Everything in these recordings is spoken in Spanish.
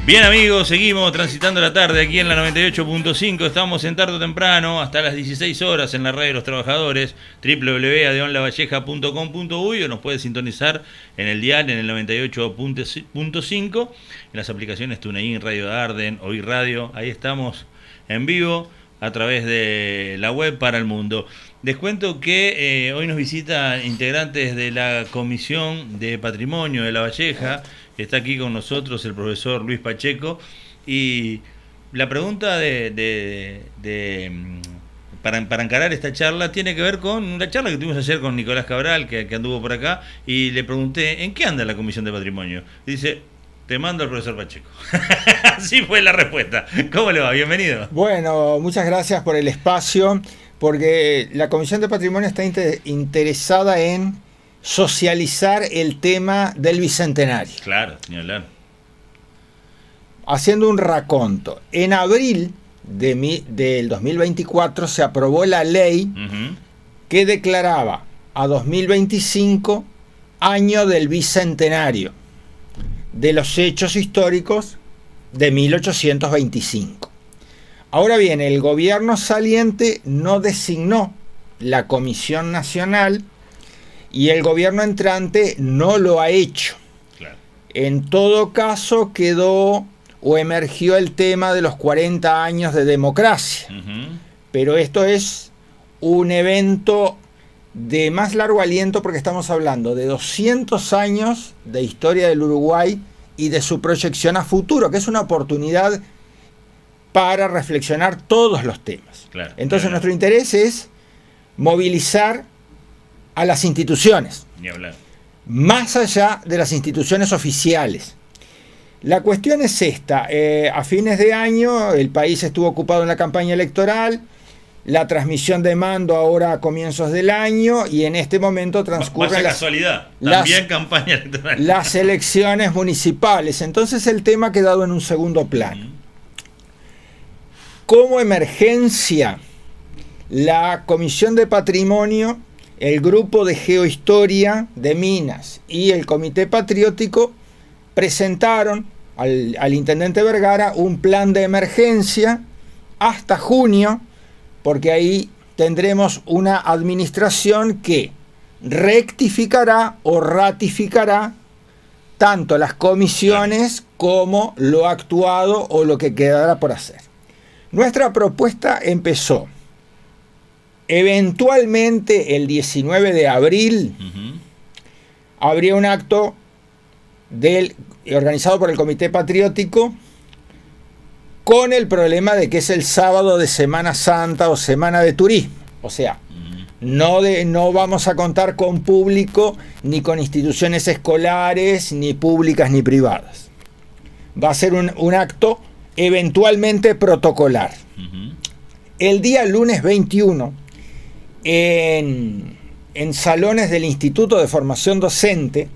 Bien amigos, seguimos transitando la tarde aquí en la 98.5, estamos en tarde o temprano hasta las 16 horas en la radio de los trabajadores, www.adeonlavalle.com.uy, o nos puede sintonizar en el dial en el 98.5, en las aplicaciones TuneIn, Radio Arden, Hoy Radio, ahí estamos en vivo a través de la web para el mundo. Les cuento que hoy nos visita integrantes de la Comisión de Patrimonio de La Valleja. Está aquí con nosotros el profesor Luis Pacheco. Y la pregunta para encarar esta charla tiene que ver con una charla que tuvimos ayer con Nicolás Cabral, que anduvo por acá, y le pregunté, ¿en qué anda la Comisión de Patrimonio? Dice, te mando al profesor Pacheco. Así fue la respuesta. ¿Cómo le va? Bienvenido. Bueno, muchas gracias por el espacio, porque la Comisión de Patrimonio está interesada en socializar el tema del Bicentenario. Claro, ni hablar. Haciendo un raconto, en abril del 2024 se aprobó la ley que declaraba a 2025 año del Bicentenario de los hechos históricos de 1825. Ahora bien, el gobierno saliente no designó la Comisión Nacional y el gobierno entrante no lo ha hecho. Claro. En todo caso quedó o emergió el tema de los 40 años de democracia. Pero esto es un evento de más largo aliento porque estamos hablando de 200 años de historia del Uruguay y de su proyección a futuro, que es una oportunidad para reflexionar todos los temas. Claro, entonces nuestro interés es movilizar a las instituciones, ni hablar, más allá de las instituciones oficiales. La cuestión es esta, a fines de año el país estuvo ocupado en la campaña electoral, la transmisión de mando ahora a comienzos del año y en este momento transcurren campaña electoral. Las elecciones municipales. Entonces el tema ha quedado en un segundo plano. Como emergencia, la Comisión de Patrimonio, el Grupo de Geohistoria de Minas y el Comité Patriótico presentaron al intendente Vergara un plan de emergencia hasta junio, porque ahí tendremos una administración que rectificará o ratificará tanto las comisiones como lo actuado o lo que quedará por hacer. Nuestra propuesta empezó eventualmente el 19 de abril. Habría un acto organizado por el Comité Patriótico, con el problema de que es el sábado de Semana Santa o Semana de Turismo. O sea, no vamos a contar con público, ni con instituciones escolares, ni públicas ni privadas. Va a ser un acto eventualmente protocolar. El día lunes 21, en salones del Instituto de Formación Docente,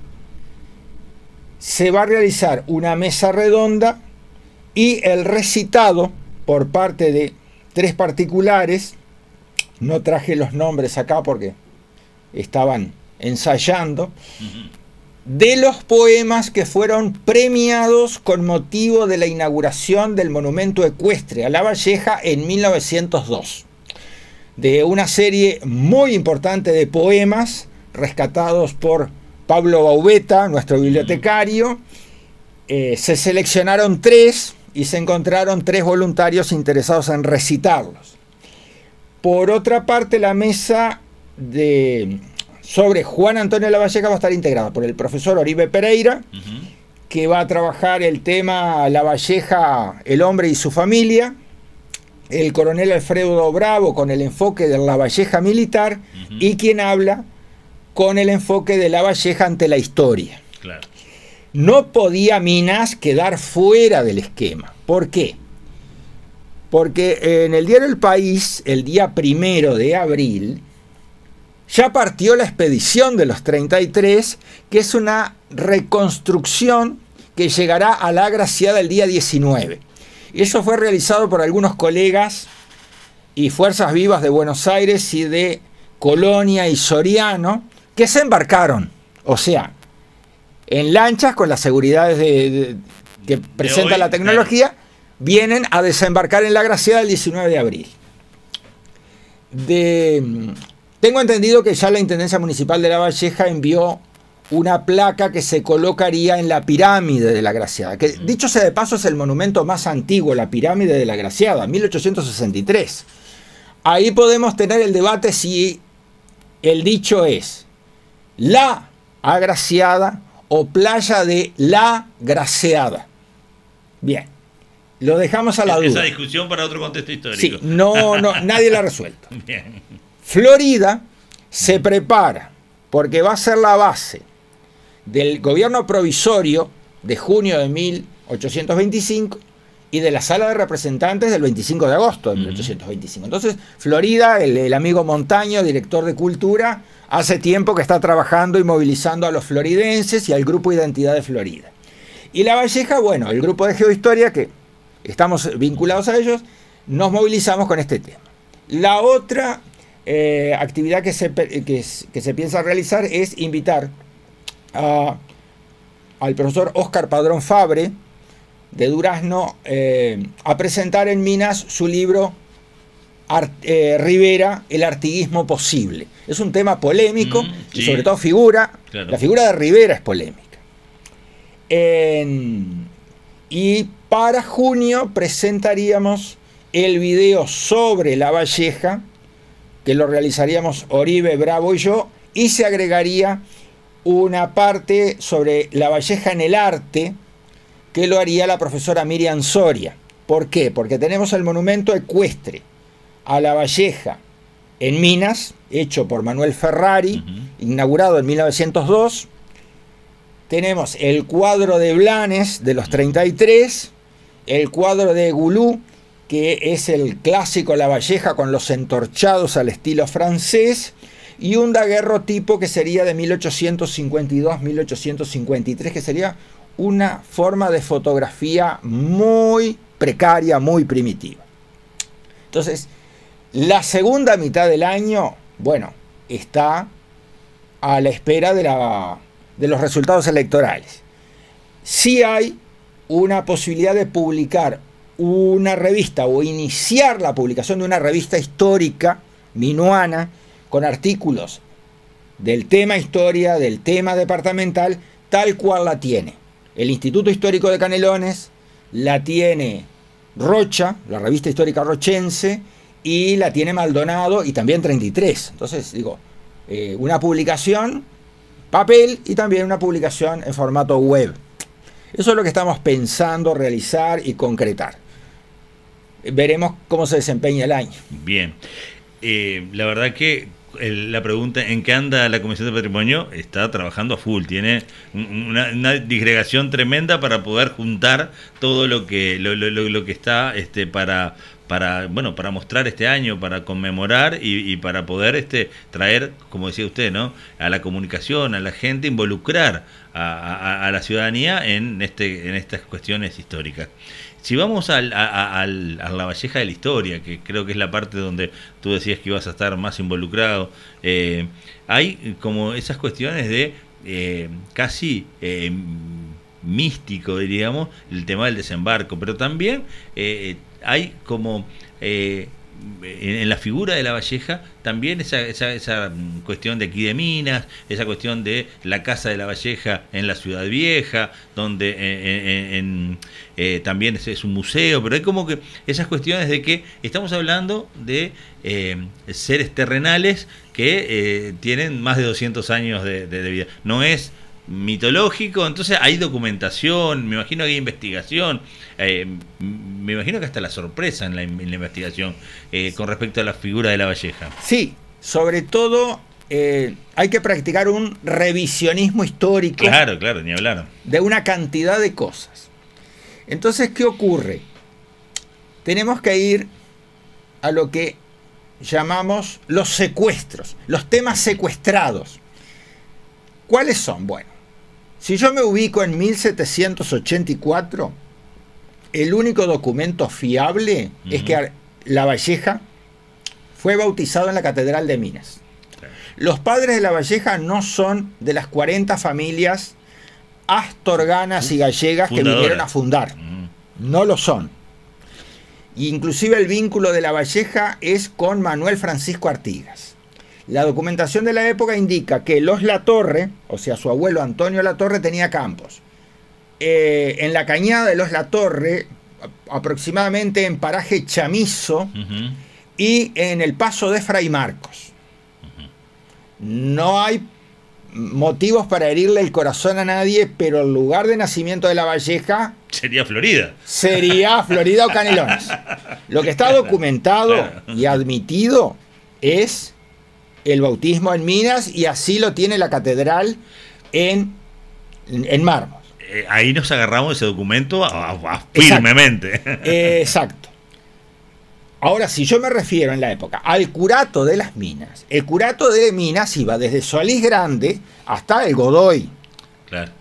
se va a realizar una mesa redonda y el recitado por parte de 3 particulares. No traje los nombres acá porque estaban ensayando, de los poemas que fueron premiados con motivo de la inauguración del monumento ecuestre a La Valleja en 1902. De una serie muy importante de poemas rescatados por Pablo Baubeta, nuestro bibliotecario. Se seleccionaron 3 y se encontraron 3 voluntarios interesados en recitarlos. Por otra parte, la mesa sobre Juan Antonio La Valleja va a estar integrada por el profesor Oribe Pereira, que va a trabajar el tema La Valleja, el hombre y su familia, el coronel Alfredo Bravo con el enfoque de La Valleja militar, y quien habla con el enfoque de La Valleja ante la historia. Claro. No podía Minas quedar fuera del esquema. ¿Por qué? Porque en el diario El País, el día 1 de abril, ya partió la expedición de los 33, que es una reconstrucción que llegará a la Agraciada el día 19. Eso fue realizado por algunos colegas y fuerzas vivas de Buenos Aires y de Colonia y Soriano, que se embarcaron, o sea, en lanchas con las seguridades que presenta la tecnología, vienen a desembarcar en La Graciada el 19 de abril. Tengo entendido que ya la Intendencia Municipal de La Valleja envió una placa que se colocaría en la pirámide de La Graciada, que dicho sea de paso es el monumento más antiguo, la pirámide de La Graciada, 1863. Ahí podemos tener el debate si el dicho es La Agraciada o Playa de La Graciada. Bien, lo dejamos a la duda. Esa discusión para otro contexto histórico. Sí, nadie la ha resuelto. Bien. Florida se prepara porque va a ser la base del gobierno provisorio de junio de 1825 y de la Sala de Representantes del 25 de agosto de 1825. Entonces, Florida, el amigo Montaño, director de Cultura, hace tiempo que está trabajando y movilizando a los floridenses y al Grupo Identidad de Florida. Y La Valleja, bueno, el grupo de Geohistoria, que estamos vinculados a ellos, nos movilizamos con este tema. La otra actividad que se piensa realizar es invitar al profesor Óscar Padrón Fabre, de Durazno, a presentar en Minas su libro Rivera, el artiguismo posible. Es un tema polémico y sobre todo la figura de Rivera es polémica. Y para junio presentaríamos el video sobre La Valleja, que lo realizaríamos Oribe, Bravo y yo, y se agregaría una parte sobre La Valleja en el arte, que lo haría la profesora Miriam Soria. ¿Por qué? Porque tenemos el monumento ecuestre a La Valleja en Minas, hecho por Manuel Ferrari, inaugurado en 1902. Tenemos el cuadro de Blanes de los 33, el cuadro de Goulou, que es el clásico La Valleja con los entorchados al estilo francés, y un daguerrotipo que sería de 1852-1853, que sería una forma de fotografía muy precaria, muy primitiva. Entonces, la segunda mitad del año, bueno, está a la espera de los resultados electorales. Sí hay una posibilidad de publicar una revista o iniciar la publicación de una revista histórica minuana con artículos del tema historia, del tema departamental, tal cual la tiene el Instituto Histórico de Canelones, la tiene Rocha, la revista histórica rochense, y la tiene Maldonado y también 33. Entonces, digo, una publicación papel y también una publicación en formato web. Eso es lo que estamos pensando realizar y concretar. Veremos cómo se desempeña el año. Bien. La verdad que la pregunta ¿en qué anda la Comisión de Patrimonio? Está trabajando a full, tiene una disgregación tremenda para poder juntar todo lo que está para mostrar este año, para conmemorar y para poder traer, como decía usted, ¿no?, a la comunicación, a la gente, involucrar a la ciudadanía en estas cuestiones históricas. Si vamos a La Valleja de la historia, que creo que es la parte donde tú decías que ibas a estar más involucrado, hay como esas cuestiones de casi místico, diríamos, el tema del desembarco, pero también hay como en la figura de La Valleja también esa cuestión de aquí de Minas, esa cuestión de la casa de La Valleja en la Ciudad Vieja, donde también es un museo, pero hay como que esas cuestiones de que estamos hablando de seres terrenales que tienen más de 200 años de vida. No es mitológico, entonces hay documentación, me imagino que hay investigación, me imagino que hasta la sorpresa en la investigación con respecto a la figura de La Valleja. Sí, sobre todo hay que practicar un revisionismo histórico. Claro, ni hablar. De una cantidad de cosas. Entonces, ¿qué ocurre? Tenemos que ir a lo que llamamos los secuestros, los temas secuestrados. ¿Cuáles son? Bueno, si yo me ubico en 1784, el único documento fiable es que La Valleja fue bautizado en la Catedral de Minas. Los padres de La Valleja no son de las 40 familias astorganas y gallegas que vinieron a fundar. No lo son. Inclusive el vínculo de La Valleja es con Manuel Francisco Artigas. La documentación de la época indica que los Latorre, o sea, su abuelo Antonio Latorre, tenía campos. En la cañada de los Latorre, aproximadamente en paraje Chamizo, y en el paso de Fray Marcos. No hay motivos para herirle el corazón a nadie, pero el lugar de nacimiento de La Valleja sería Florida. Sería Florida o Canelones. Lo que está documentado y admitido es el bautismo en Minas, y así lo tiene la catedral en mármol. Ahí nos agarramos ese documento firmemente. Exacto. Ahora, si yo me refiero en la época al curato de las Minas, el curato de Minas iba desde Solís Grande hasta el Godoy. Claro.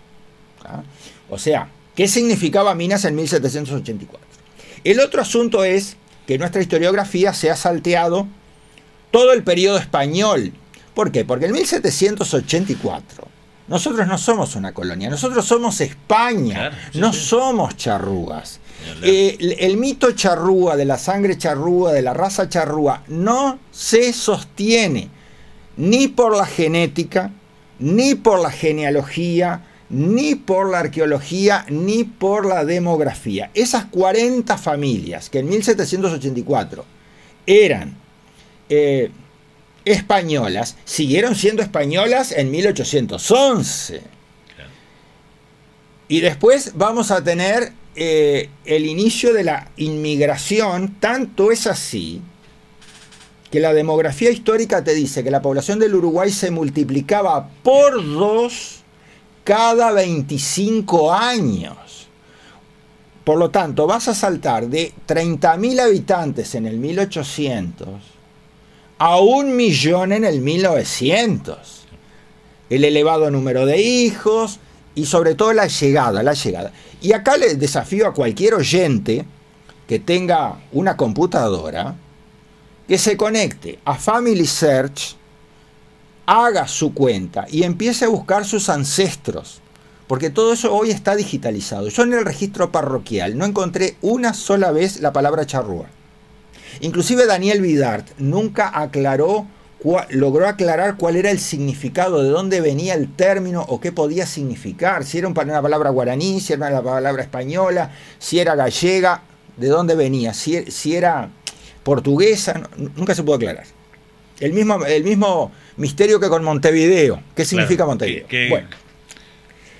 ¿Ah? O sea, ¿qué significaba Minas en 1784? El otro asunto es que nuestra historiografía se ha salteado todo el periodo español. ¿Por qué? Porque en 1784 nosotros no somos una colonia, nosotros somos España, claro, no somos charrúas. El mito charrúa, de la sangre charrúa, de la raza charrúa, no se sostiene ni por la genética, ni por la genealogía, ni por la arqueología, ni por la demografía. Esas 40 familias que en 1784 eran españolas, siguieron siendo españolas en 1811. Claro. Y después vamos a tener el inicio de la inmigración. Tanto es así que la demografía histórica te dice que la población del Uruguay se multiplicaba por 2 cada 25 años. Por lo tanto, vas a saltar de 30.000 habitantes en el 1800 a 1 millón en el 1900. El elevado número de hijos y sobre todo la llegada. Y acá le desafío a cualquier oyente que tenga una computadora que se conecte a Family Search, haga su cuenta y empiece a buscar sus ancestros, porque todo eso hoy está digitalizado. Yo en el registro parroquial no encontré una sola vez la palabra charrúa. Inclusive Daniel Vidart nunca logró aclarar cuál era el significado, de dónde venía el término o qué podía significar, si era una palabra guaraní, si era una palabra española, si era gallega, de dónde venía, si era portuguesa, nunca se pudo aclarar. El mismo misterio que con Montevideo. ¿Qué significa Montevideo? Bueno,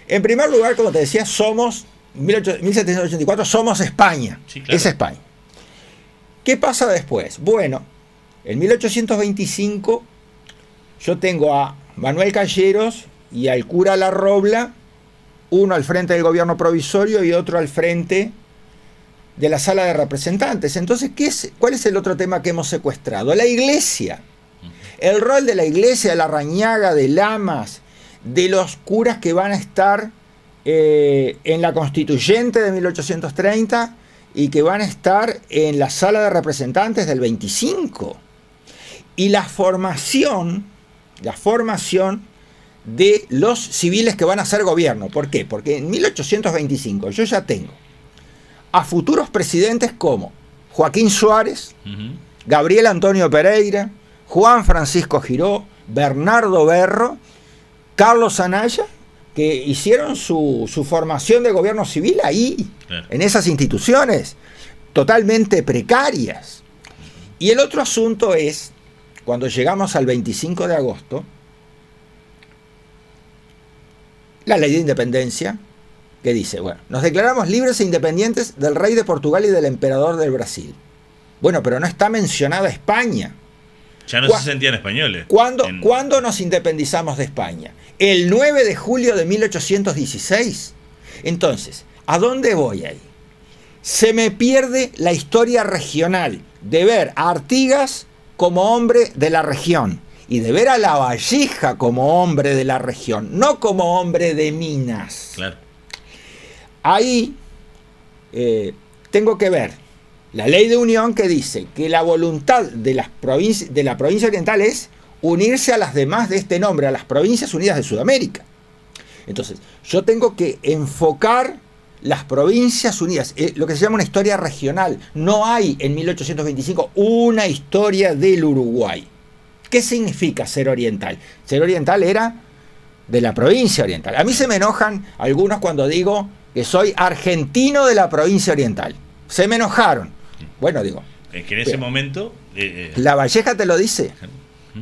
en primer lugar, como te decía, somos, 1784, somos España. Sí, claro. Es España. ¿Qué pasa después? Bueno, en 1825 yo tengo a Manuel Calleros y al cura La Robla, uno al frente del gobierno provisorio y otro al frente de la sala de representantes. Entonces, ¿cuál es el otro tema que hemos secuestrado? La iglesia. El rol de la iglesia, de la Rañaga, de Lamas, de los curas que van a estar en la constituyente de 1830 y que van a estar en la sala de representantes del 25. Y la formación de los civiles que van a ser gobierno. ¿Por qué? Porque en 1825 yo ya tengo a futuros presidentes como Joaquín Suárez, Gabriel Antonio Pereira, Juan Francisco Giró, Bernardo Berro, Carlos Anaya, que hicieron su formación de gobierno civil ahí, claro, en esas instituciones totalmente precarias. Y el otro asunto es, cuando llegamos al 25 de agosto, la ley de independencia, que dice, bueno, nos declaramos libres e independientes del rey de Portugal y del emperador del Brasil. Bueno, pero no está mencionada España. Ya no se sentían españoles. ¿Cuándo nos independizamos de España? El 9 de julio de 1816. Entonces, ¿a dónde voy ahí? Se me pierde la historia regional de ver a Artigas como hombre de la región y de ver a La Valleja como hombre de la región, no como hombre de Minas. Claro. Ahí tengo que ver la ley de unión, que dice que la voluntad de la provincia oriental es unirse a las demás de este nombre, a las Provincias Unidas de Sudamérica. Entonces, yo tengo que enfocar las provincias unidas, lo que se llama una historia regional. No hay en 1825 una historia del Uruguay. ¿Qué significa ser oriental? Ser oriental era de la provincia oriental. A mí se me enojan algunos cuando digo que soy argentino de la provincia oriental. Se me enojaron. Bueno, digo... Es que en ese momento... La Valleja te lo dice.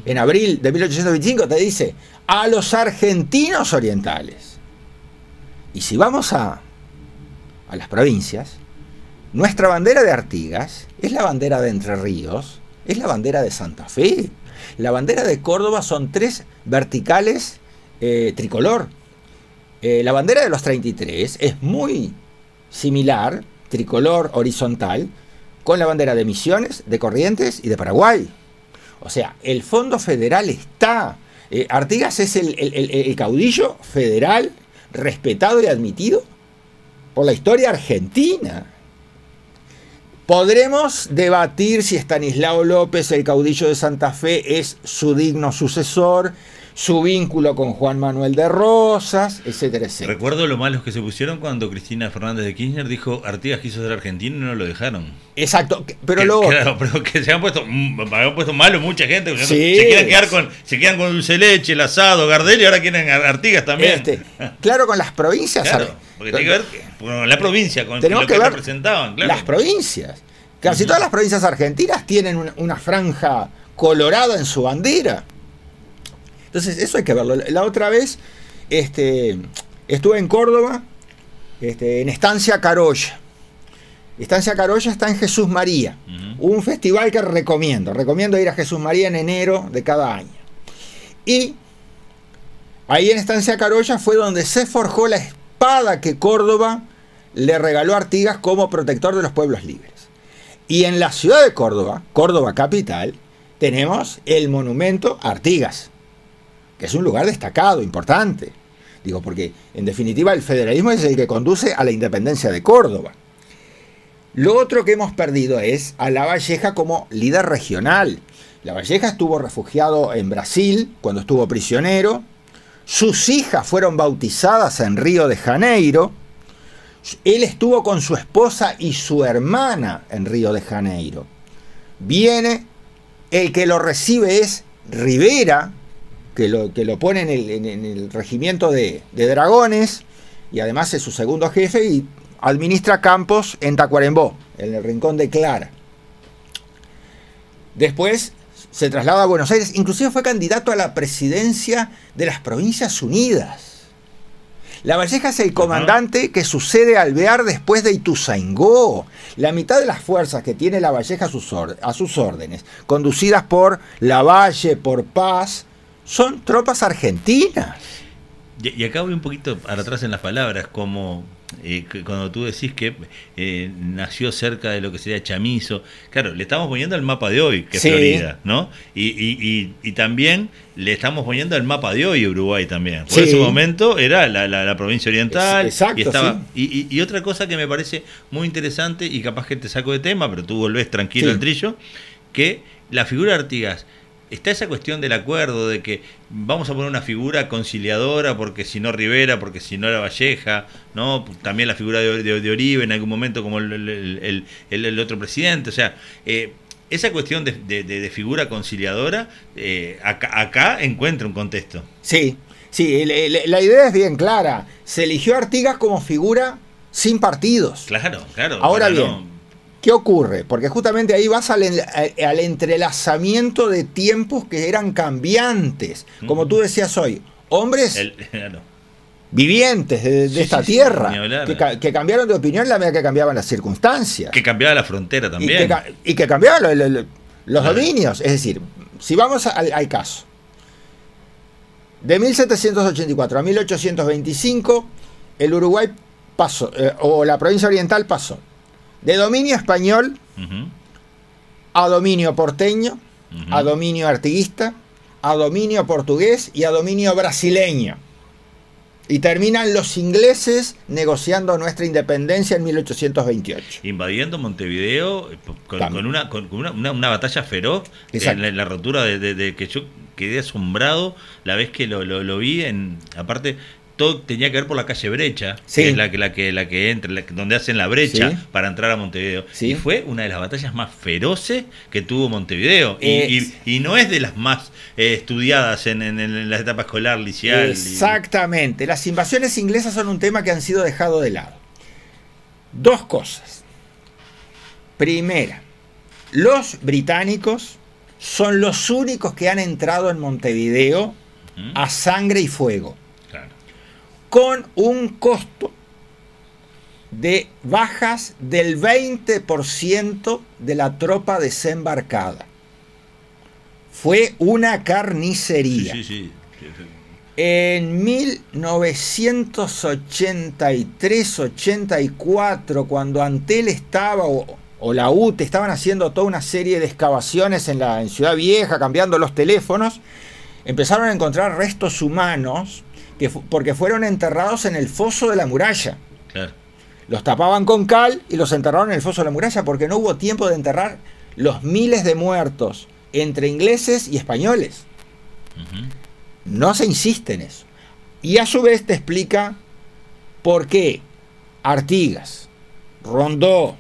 En abril de 1825 te dice a los argentinos orientales. Y si vamos a las provincias, nuestra bandera de Artigas es la bandera de Entre Ríos, es la bandera de Santa Fe. La bandera de Córdoba son 3 verticales tricolor. La bandera de los 33 es muy similar, tricolor horizontal, con la bandera de Misiones, de Corrientes y de Paraguay. O sea, el fondo federal está. Artigas es el caudillo federal respetado y admitido por la historia argentina. Podremos debatir si Estanislao López, el caudillo de Santa Fe, es su digno sucesor, su vínculo con Juan Manuel de Rosas, etcétera, etcétera. Recuerdo lo malos que se pusieron cuando Cristina Fernández de Kirchner dijo Artigas quiso ser argentino y no lo dejaron. Exacto, pero claro, pero que se han puesto malos mucha gente. Sí, se quedan con dulce leche, el asado, Gardel, y ahora quieren Artigas también. Claro, con las provincias. Claro, porque tiene que ver con la provincia, con lo que representaban. Claro. Las provincias. Casi todas las provincias argentinas tienen una franja colorada en su bandera. Entonces, eso hay que verlo. La otra vez estuve en Córdoba, en Estancia Carolla. Estancia Carolla está en Jesús María, un festival que recomiendo. Recomiendo ir a Jesús María en enero de cada año. Y ahí en Estancia Carolla fue donde se forjó la espada que Córdoba le regaló a Artigas como protector de los pueblos libres. Y en la ciudad de Córdoba, Córdoba capital, tenemos el monumento a Artigas, que es un lugar destacado, importante. Digo, porque en definitiva el federalismo es el que conduce a la independencia de Córdoba. Lo otro que hemos perdido es a Lavalleja como líder regional. Lavalleja estuvo refugiado en Brasil cuando estuvo prisionero. Sus hijas fueron bautizadas en Río de Janeiro. Él estuvo con su esposa y su hermana en Río de Janeiro. Viene, el que lo recibe es Rivera, que lo pone en el regimiento de dragones, y además es su segundo jefe, y administra campos en Tacuarembó, en el rincón de Clara. Después se traslada a Buenos Aires, inclusive fue candidato a la presidencia de las Provincias Unidas. Lavalleja es el comandante que sucede a Alvear después de Ituzaingó. La mitad de las fuerzas que tiene Lavalleja a sus órdenes, conducidas por Lavalle, por Paz, son tropas argentinas. Y acá voy un poquito para atrás en las palabras, como cuando tú decís que nació cerca de lo que sería Chamizo. Claro, le estamos poniendo el mapa de hoy, que es Florida, ¿no? Y también le estamos poniendo el mapa de hoy a Uruguay también. Por ese momento era la provincia oriental. Exacto, y estaba, y otra cosa que me parece muy interesante, y capaz que te saco de tema, pero tú volvés tranquilo al trillo, que la figura de Artigas, está esa cuestión del acuerdo de que vamos a poner una figura conciliadora porque si no Rivera, porque si no Lavalleja, ¿no? También la figura de Oribe en algún momento como el otro presidente. O sea, esa cuestión de figura conciliadora acá encuentra un contexto. Sí, la idea es bien clara. Se eligió a Artigas como figura sin partidos. Claro. Ahora bien, ¿qué ocurre? Porque justamente ahí vas al entrelazamiento de tiempos que eran cambiantes. Como tú decías hoy, hombres vivientes de esta tierra, que cambiaron de opinión en la medida que cambiaban las circunstancias. Que cambiaba la frontera también. Y que cambiaban los dominios. Es decir, si vamos al caso, de 1784 a 1825, el Uruguay pasó, o la provincia oriental pasó de dominio español a dominio porteño, a dominio artiguista, a dominio portugués y a dominio brasileño. Y terminan los ingleses negociando nuestra independencia en 1828. Invadiendo Montevideo con una batalla feroz en la rotura de que yo quedé asombrado la vez que lo vi. Aparte, todo tenía que ver por la calle Brecha, Sí. que es la que entra, donde hacen la brecha Sí. para entrar a Montevideo. Sí. Y fue una de las batallas más feroces que tuvo Montevideo. Y no es de las más estudiadas en la etapa escolar, liceal. Exactamente. Las invasiones inglesas son un tema que han sido dejado de lado. Dos cosas. Primera, los británicos son los únicos que han entrado en Montevideo a sangre y fuego, Claro. con un costo de bajas del 20% de la tropa desembarcada. Fue una carnicería. Sí, sí, sí. En 1983-84, cuando Antel estaba, o la UTE, estaban haciendo toda una serie de excavaciones en Ciudad Vieja, cambiando los teléfonos, empezaron a encontrar restos humanos porque fueron enterrados en el foso de la muralla. Claro. Los tapaban con cal y los enterraron en el foso de la muralla porque no hubo tiempo de enterrar los miles de muertos entre ingleses y españoles. Ujú. No se insiste en eso. Y a su vez te explica por qué Artigas, Rondó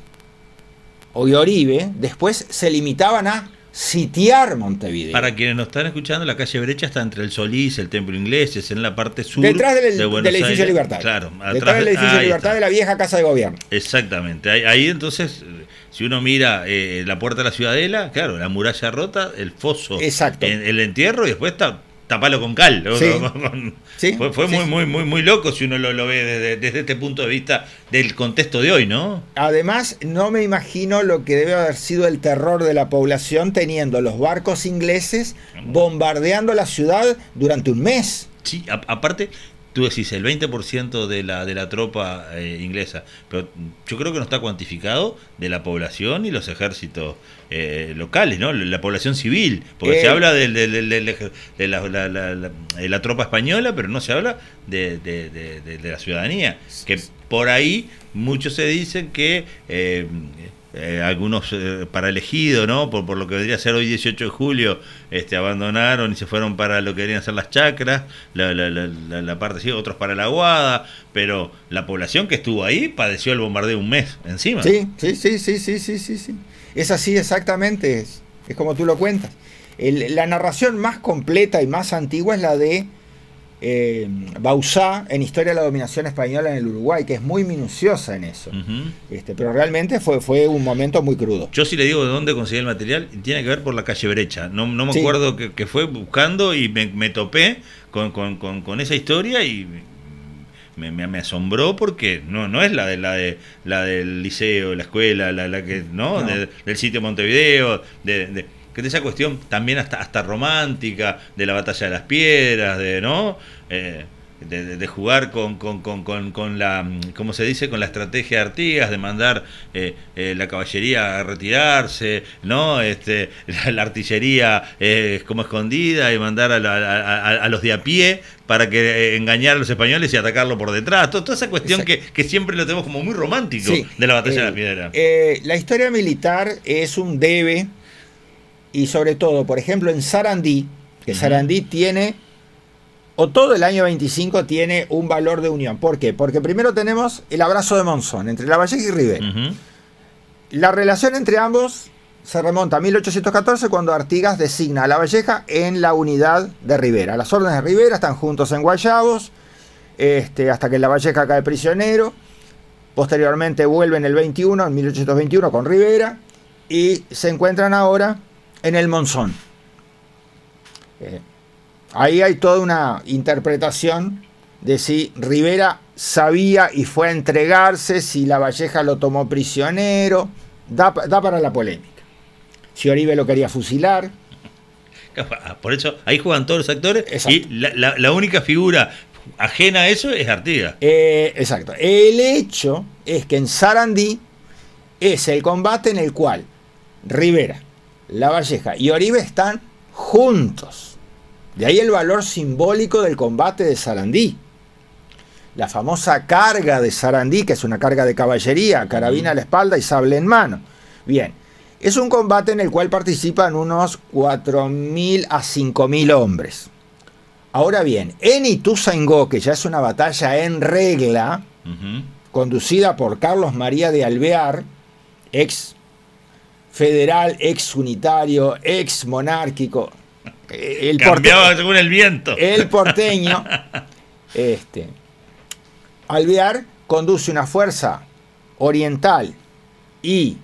o Uribe después se limitaban a sitiar Montevideo. Para quienes nos están escuchando, la calle Brecha está entre el Solís, el Templo Inglés, es en la parte sur Detrás de Buenos del edificio Aires. Libertad. Claro, Detrás del edificio ahí Libertad está. de la vieja Casa de Gobierno. Exactamente. Ahí entonces, si uno mira la puerta de la Ciudadela, claro, la muralla rota, el foso, Exacto. el entierro y después tapalo con cal. ¿No? Sí. Sí, Fue sí. muy loco si uno lo ve desde este punto de vista del contexto de hoy, ¿no? Además, no me imagino lo que debe haber sido el terror de la población teniendo los barcos ingleses bombardeando la ciudad durante un mes. Sí, aparte, tú decís el 20% de la tropa inglesa, pero yo creo que no está cuantificado de la población y los ejércitos locales, ¿no? La población civil, porque se habla de la tropa española, pero no se habla de la ciudadanía, que por ahí muchos se dicen que algunos para el Ejido, ¿no? Por lo que vendría a ser hoy 18 de julio, abandonaron y se fueron para lo que deberían ser las chacras, la parte así, otros para la Aguada, pero la población que estuvo ahí padeció el bombardeo un mes encima. Sí. Es así exactamente, es como tú lo cuentas. La narración más completa y más antigua es la de Bauzá en Historia de la Dominación Española en el Uruguay, que es muy minuciosa en eso. Uh-huh. Pero realmente fue un momento muy crudo. Yo sí le digo de dónde conseguí el material, tiene que ver por la calle Brecha. No me Sí. acuerdo que fue buscando y me topé con esa historia y me asombró porque no es la del liceo, la escuela, la que no. Del sitio Montevideo, de esa cuestión también hasta romántica, de la batalla de las piedras, de jugar con la, ¿cómo se dice?, con la estrategia de Artigas, de mandar la caballería a retirarse, ¿no? La artillería como escondida y mandar a los de a pie para que engañar a los españoles y atacarlo por detrás. Toda esa cuestión que siempre lo tenemos como muy romántico, Sí, de la batalla de las piedras. La historia militar es un debe, y sobre todo, por ejemplo, en Sarandí, que Sarandí tiene, o todo el año 25 tiene un valor de unión. ¿Por qué? Porque primero tenemos el abrazo de Monzón entre Lavalleja y Rivera. Uh-huh. La relación entre ambos se remonta a 1814, cuando Artigas designa a Lavalleja en la unidad de Rivera. Las órdenes de Rivera están juntos en Guayabos, hasta que Lavalleja cae prisionero. Posteriormente vuelven el 21, en 1821, con Rivera, y se encuentran ahora en el Monzón. Ahí hay toda una interpretación de si Rivera sabía y fue a entregarse, si Lavalleja lo tomó prisionero. Da para la polémica. Si Oribe lo quería fusilar. Por eso ahí juegan todos los actores. Exacto. Y la única figura ajena a eso es Artigas. Exacto. El hecho es que en Sarandí es el combate en el cual Rivera, Lavalleja y Oribe están juntos. De ahí el valor simbólico del combate de Sarandí. La famosa carga de Sarandí, que es una carga de caballería, carabina a la espalda y sable en mano. Bien, es un combate en el cual participan unos 4.000 a 5.000 hombres. Ahora bien, en Ituzaingó, que ya es una batalla en regla, conducida por Carlos María de Alvear, ex federal, ex unitario, ex monárquico, cambiaba según el viento. El porteño, Alvear conduce una fuerza oriental y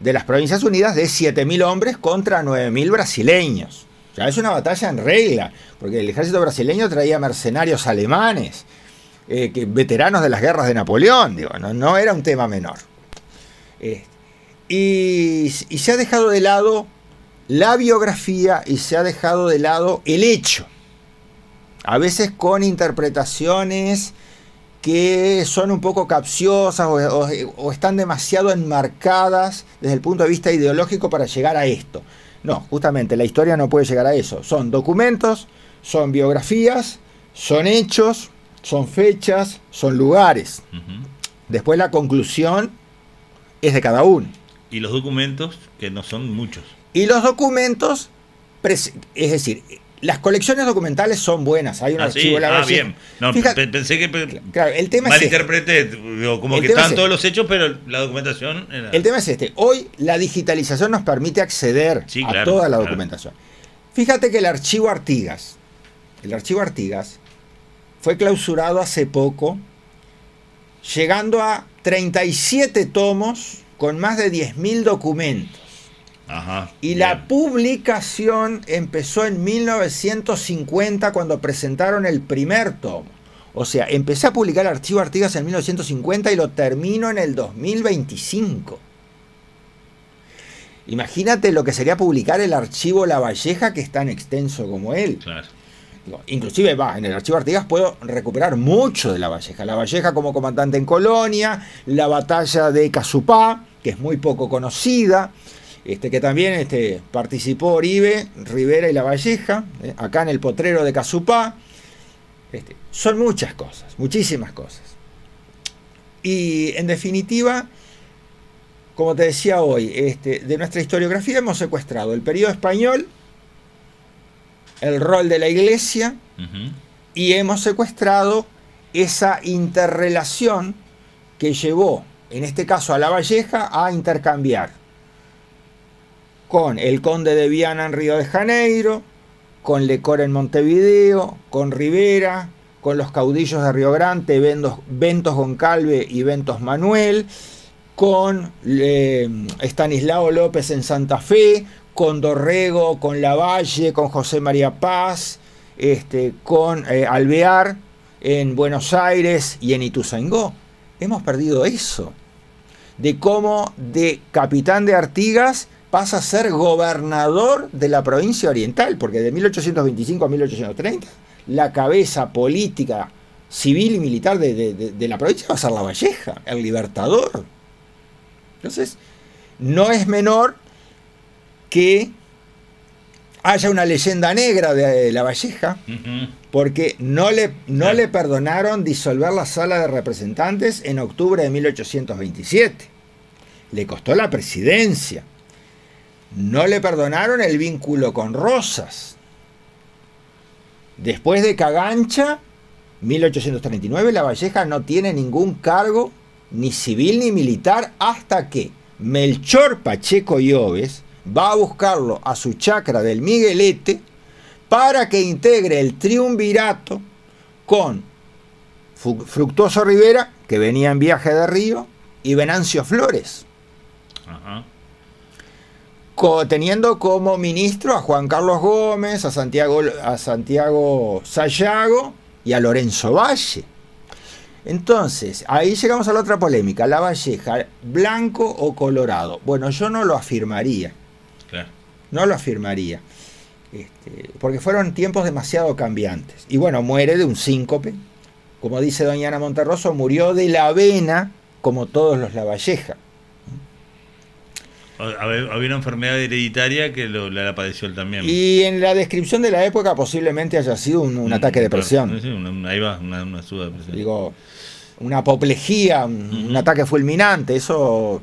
de las Provincias Unidas de 7.000 hombres contra 9.000 brasileños. Ya es una batalla en regla, porque el ejército brasileño traía mercenarios alemanes, veteranos de las guerras de Napoleón, digo, no era un tema menor. Y se ha dejado de lado la biografía y se ha dejado de lado el hecho, a veces con interpretaciones que son un poco capciosas o están demasiado enmarcadas desde el punto de vista ideológico para llegar a esto. No, justamente la historia no puede llegar a eso. Son documentos, son biografías, son hechos, son fechas, son lugares. Después la conclusión es de cada uno. Y los documentos, que no son muchos. Y los documentos, es decir, las colecciones documentales son buenas. Hay un archivo de la Valleja. Bien. No, fíjate, pensé que claro, el tema malinterpreté, como que están todos los hechos, pero la documentación... El tema es este. Hoy la digitalización nos permite acceder a toda la documentación. Fíjate que el archivo Artigas fue clausurado hace poco, llegando a 37 tomos con más de 10.000 documentos. Y bien. La publicación empezó en 1950 cuando presentaron el primer tomo. O sea, empecé a publicar el archivo Artigas en 1950 y lo termino en el 2025. Imagínate lo que sería publicar el archivo Lavalleja, que es tan extenso como él. Claro. Inclusive en el archivo Artigas puedo recuperar mucho de Lavalleja. Lavalleja como comandante en Colonia, la batalla de Casupá, que es muy poco conocida, que también participó Oribe, Rivera y Lavalleja, acá en el potrero de Casupá. Son muchas cosas, muchísimas cosas. Y en definitiva, como te decía hoy, de nuestra historiografía hemos secuestrado el periodo español, el rol de la Iglesia, y hemos secuestrado esa interrelación que llevó, en este caso a Lavalleja, a intercambiar con el conde de Viana en Río de Janeiro, con Lecor en Montevideo, con Rivera, con los caudillos de Río Grande, Ventos Goncalve y Ventos Manuel, con Estanislao López en Santa Fe, con Dorrego, con Lavalle, con José María Paz, con Alvear en Buenos Aires y en Ituzaingó. Hemos perdido eso, de cómo de capitán de Artigas pasa a ser gobernador de la provincia oriental, porque de 1825 a 1830 la cabeza política, civil y militar de la provincia va a ser Lavalleja, el libertador. Entonces, no es menor que haya una leyenda negra de Lavalleja, porque no le perdonaron disolver la Sala de Representantes en octubre de 1827. Le costó la presidencia. No le perdonaron el vínculo con Rosas. Después de Cagancha, 1839, Lavalleja no tiene ningún cargo, ni civil ni militar, hasta que Melchor Pacheco Lloves va a buscarlo a su chacra del Miguelete para que integre el triunvirato con Fructuoso Rivera, que venía en viaje de Río, y Venancio Flores. Teniendo como ministro a Juan Carlos Gómez, a Santiago Sayago y a Lorenzo Valle. Entonces, ahí llegamos a la otra polémica, Lavalleja, ¿blanco o colorado? Bueno, yo no lo afirmaría. Claro. No lo afirmaría. Porque fueron tiempos demasiado cambiantes. Y bueno, muere de un síncope. Como dice doña Ana Monterroso, murió de la avena, como todos los Lavalleja. Había una enfermedad hereditaria que la padeció él también. Y en la descripción de la época posiblemente haya sido un ataque de presión. Sí, ahí va, una suba de presión. Digo, una apoplejía, un ataque fulminante, eso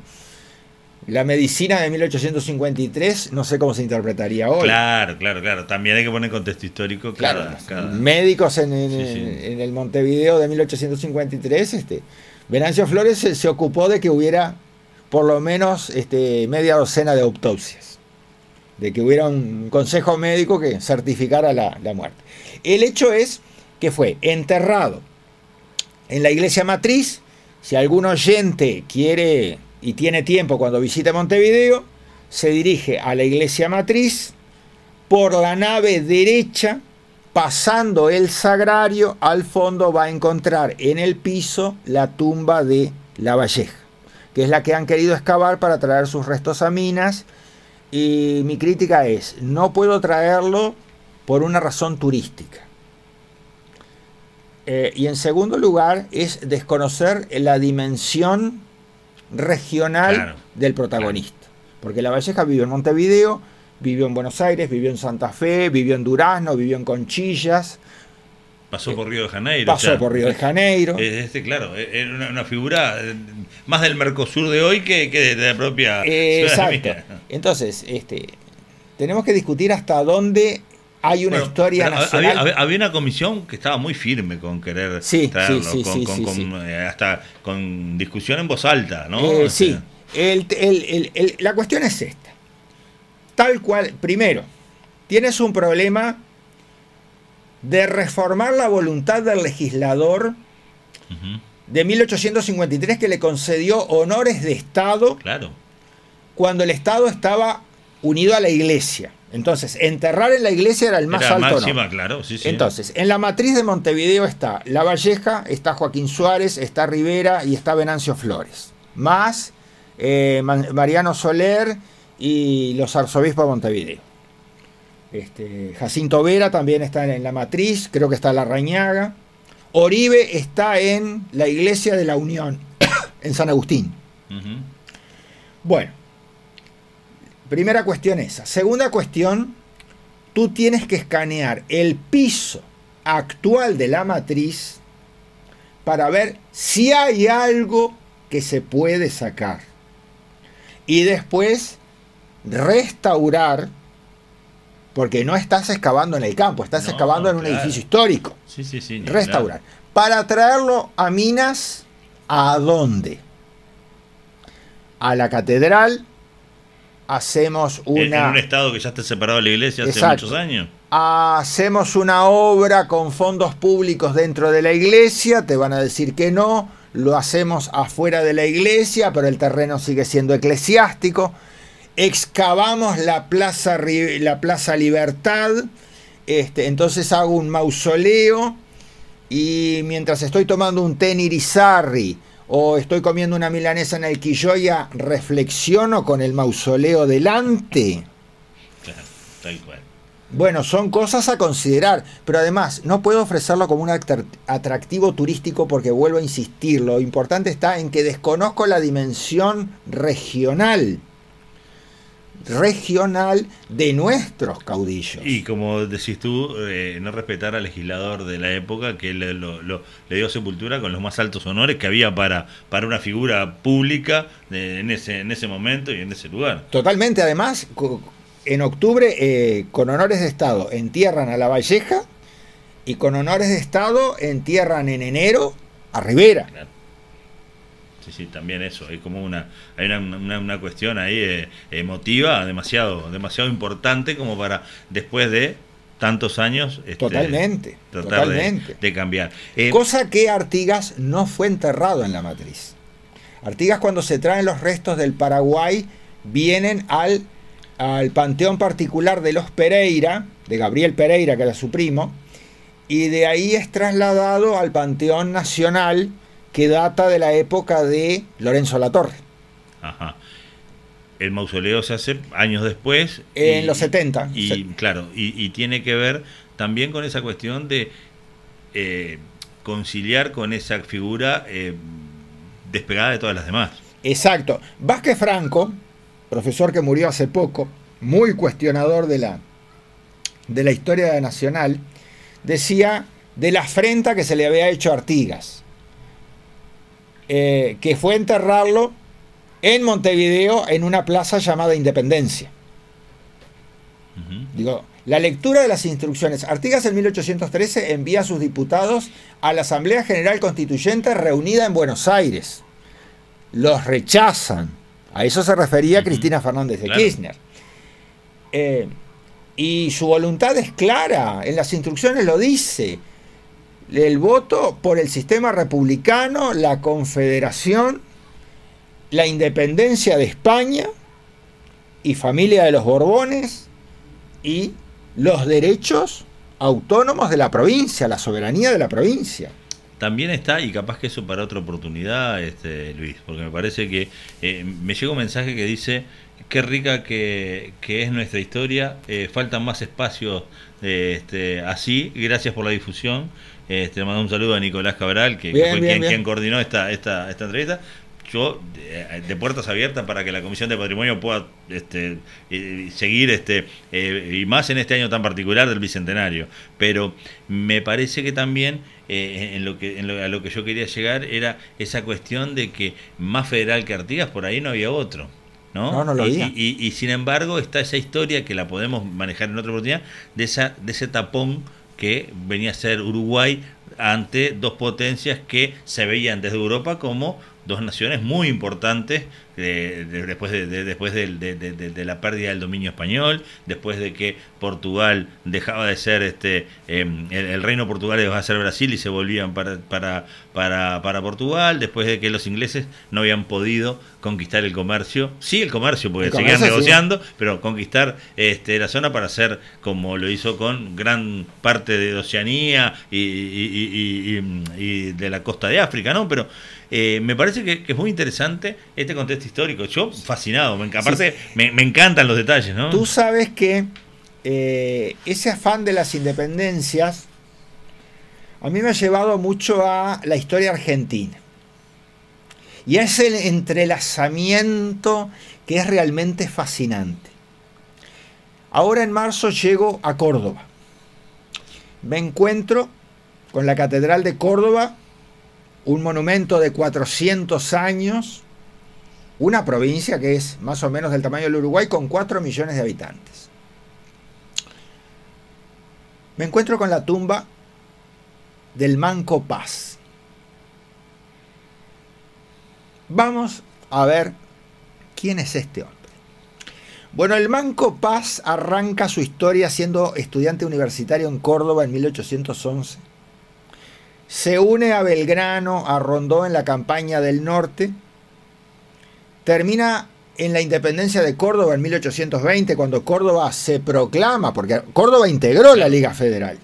la medicina de 1853 no sé cómo se interpretaría hoy. Claro. También hay que poner contexto histórico. Médicos en Sí. el Montevideo de 1853, Venancio Flores se ocupó de que hubiera por lo menos media docena de autopsias, de que hubiera un consejo médico que certificara la muerte. El hecho es que fue enterrado en la iglesia matriz. Si algún oyente quiere y tiene tiempo cuando visite Montevideo, se dirige a la iglesia matriz por la nave derecha, pasando el sagrario. Al fondo va a encontrar en el piso la tumba de Lavalleja, que es la que han querido excavar para traer sus restos a Minas. Y mi crítica es, no puedo traerlo por una razón turística. Y en segundo lugar, es desconocer la dimensión regional del protagonista. Porque Lavalleja vivió en Montevideo, vivió en Buenos Aires, vivió en Santa Fe, vivió en Durazno, vivió en Conchillas. Pasó por Río de Janeiro. Pasó por Río de Janeiro. Claro, era una figura más del Mercosur de hoy que de la propia exacto. Entonces, tenemos que discutir hasta dónde hay una historia nacional. Había una comisión que estaba muy firme con querer traerlo, hasta con discusión en voz alta, ¿no? Sí. La cuestión es esta. Tal cual, primero, tienes un problema de reformar la voluntad del legislador de 1853, que le concedió honores de Estado cuando el Estado estaba unido a la Iglesia. Entonces, enterrar en la Iglesia era el más alto honor. Entonces, en la matriz de Montevideo está Lavalleja, está Joaquín Suárez, está Rivera y está Venancio Flores, más Mariano Soler y los arzobispos de Montevideo. Jacinto Vera también está en la matriz, creo que está Larrañaga. Oribe está en la iglesia de la Unión, en San Agustín. Bueno, primera cuestión esa. Segunda cuestión, tú tienes que escanear el piso actual de la matriz para ver si hay algo que se puede sacar. Y después restaurar, porque no estás excavando en el campo, estás excavando en un edificio histórico. Restaurar. Para traerlo a Minas, ¿a dónde? A la catedral. Hacemos una... En un estado que ya está separado de la iglesia hace muchos años. Hacemos una obra con fondos públicos dentro de la iglesia, te van a decir que no. Lo hacemos afuera de la iglesia, pero el terreno sigue siendo eclesiástico. Excavamos la Plaza Libertad, entonces hago un mausoleo y mientras estoy tomando un té en Irizarry o estoy comiendo una milanesa en el Quilloya, reflexiono con el mausoleo delante. Claro, tal cual. Bueno, son cosas a considerar, pero además no puedo ofrecerlo como un atractivo turístico porque vuelvo a insistir, lo importante está en que desconozco la dimensión regional de nuestros caudillos. Y como decís tú, no respetar al legislador de la época que le dio sepultura con los más altos honores que había para una figura pública en ese momento y en ese lugar. Totalmente, además, en octubre con honores de Estado entierran a Lavalleja y con honores de Estado entierran en enero a Rivera. Claro. Sí, también eso, hay como una cuestión ahí emotiva demasiado importante como para después de tantos años totalmente de cambiar. Cosa que Artigas no fue enterrado en la matriz. Artigas, cuando se traen los restos del Paraguay, vienen al panteón particular de los Pereira, de Gabriel Pereira, que era su primo, y de ahí es trasladado al panteón nacional, que data de la época de Lorenzo Latorre. Ajá. El mausoleo se hace años después. En los 70. Claro, y tiene que ver también con esa cuestión de conciliar con esa figura despegada de todas las demás. Exacto. Vázquez Franco, profesor que murió hace poco, muy cuestionador de la historia nacional, decía de la afrenta que se le había hecho a Artigas. Que fue enterrarlo en Montevideo, en una plaza llamada Independencia. Digo, la lectura de las instrucciones. Artigas en 1813 envía a sus diputados a la Asamblea General Constituyente reunida en Buenos Aires. Los rechazan. A eso se refería Cristina Fernández de Kirchner. Y su voluntad es clara. En las instrucciones lo dice. El voto por el sistema republicano, la confederación, la independencia de España y familia de los Borbones y los derechos autónomos de la provincia, la soberanía de la provincia. También está, y capaz que eso para otra oportunidad, Luis, porque me parece que me llega un mensaje que dice: qué rica que es nuestra historia, faltan más espacios así, gracias por la difusión. Le mando un saludo a Nicolás Cabral, que fue quien coordinó esta entrevista. Yo, de puertas abiertas para que la Comisión de Patrimonio pueda seguir, y más en este año tan particular del Bicentenario. Pero me parece que también, a lo que yo quería llegar, era esa cuestión de que más federal que Artigas, por ahí no había otro. No lo había. Y sin embargo está esa historia que la podemos manejar en otra oportunidad, de ese tapón que venía a ser Uruguay ante dos potencias que se veían desde Europa como dos naciones muy importantes después de la pérdida del dominio español, después de que Portugal dejaba de ser el reino Portugal dejaba de ser Brasil y se volvían para Portugal, después de que los ingleses no habían podido conquistar el comercio, porque seguían negociando, sí, pero conquistar la zona para hacer como lo hizo con gran parte de Oceanía y de la costa de África, ¿no? Pero me parece que es muy interesante este contexto histórico. Yo fascinado, aparte sí, me encantan los detalles, ¿no? Tú sabes que ese afán de las independencias a mí me ha llevado mucho a la historia argentina. Y es el entrelazamiento que es realmente fascinante. Ahora en marzo llego a Córdoba. Me encuentro con la Catedral de Córdoba, un monumento de 400 años, una provincia que es más o menos del tamaño del Uruguay, con 4 millones de habitantes. Me encuentro con la tumba del Manco Paz. Vamos a ver quién es este hombre. Bueno, el Manco Paz arranca su historia siendo estudiante universitario en Córdoba en 1811. Se une a Belgrano, a Rondó en la campaña del norte. Termina en la independencia de Córdoba en 1820, cuando Córdoba se proclama, porque Córdoba integró la Liga Federal.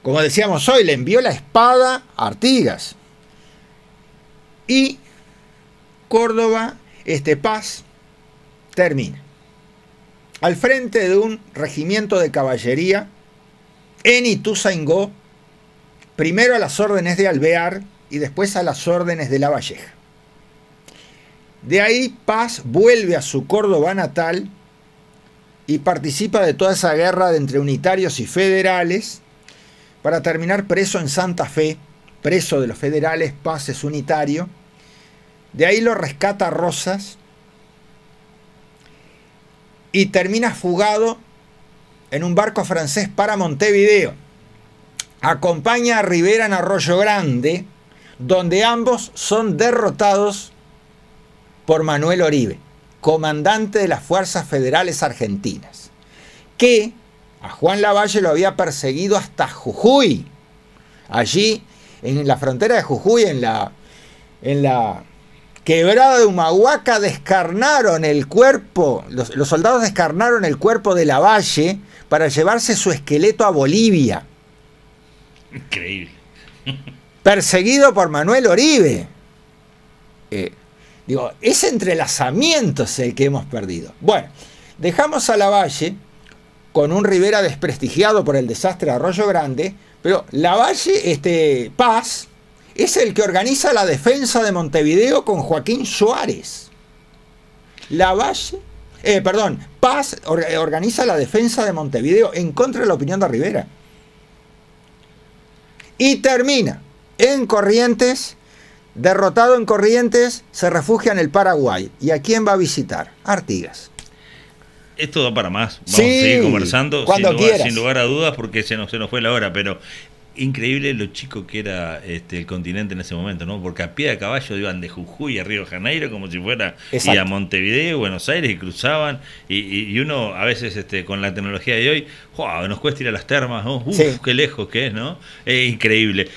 Como decíamos hoy, le envió la espada a Artigas. Y Córdoba, Paz, termina al frente de un regimiento de caballería en Ituzaingó, primero a las órdenes de Alvear y después a las órdenes de Lavalleja. De ahí Paz vuelve a su Córdoba natal y participa de toda esa guerra entre unitarios y federales para terminar preso en Santa Fe, preso de los federales. Paz es unitario. De ahí lo rescata Rosas y termina fugado en un barco francés para Montevideo. Acompaña a Rivera en Arroyo Grande, donde ambos son derrotados por Manuel Oribe, comandante de las Fuerzas Federales Argentinas, que a Juan Lavalle lo había perseguido hasta Jujuy. Allí, en la frontera de Jujuy, en la quebrada de Humahuaca, descarnaron el cuerpo, los soldados descarnaron el cuerpo de Lavalle para llevarse su esqueleto a Bolivia. Increíble. Perseguido por Manuel Oribe. Ese entrelazamiento es el que hemos perdido. Bueno, dejamos a Lavalle con un Rivera desprestigiado por el desastre de Arroyo Grande, pero Lavalle, Paz, es el que organiza la defensa de Montevideo con Joaquín Suárez. Paz organiza la defensa de Montevideo en contra de la opinión de Rivera. Y termina en Corrientes derrotado en Corrientes, se refugia en el Paraguay. ¿Y a quién va a visitar? Artigas. Esto da para más. Vamos Sí, a seguir conversando cuando quieras. sin lugar a dudas, porque se nos fue la hora, pero increíble lo chico que era el continente en ese momento, ¿no? Porque a pie de caballo iban de Jujuy a Río de Janeiro como si fuera y a Montevideo, Buenos Aires, y cruzaban, y uno a veces con la tecnología de hoy, ¡wow!, nos cuesta ir a las termas, ¿no? ¡Uf, sí, qué lejos que es!, ¿no? Increíble.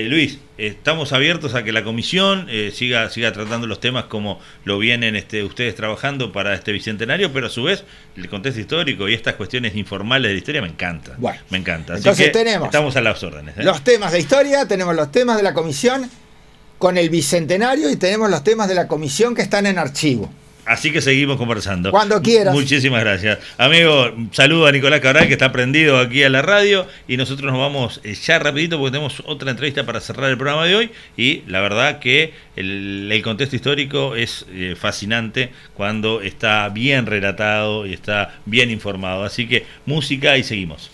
Luis, estamos abiertos a que la comisión siga tratando los temas como lo vienen ustedes trabajando para este bicentenario, pero a su vez el contexto histórico y estas cuestiones informales de la historia me encanta. Bueno, me encanta. Así entonces que tenemos estamos a las órdenes. Los temas de historia, tenemos los temas de la comisión con el bicentenario y tenemos los temas de la comisión que están en archivo. Así que seguimos conversando. Cuando quieras. Muchísimas gracias. Amigo, saludo a Nicolás Cabral, que está prendido aquí a la radio, y nosotros nos vamos ya rapidito porque tenemos otra entrevista para cerrar el programa de hoy, y la verdad que el contexto histórico es fascinante cuando está bien relatado y está bien informado. Así que música y seguimos.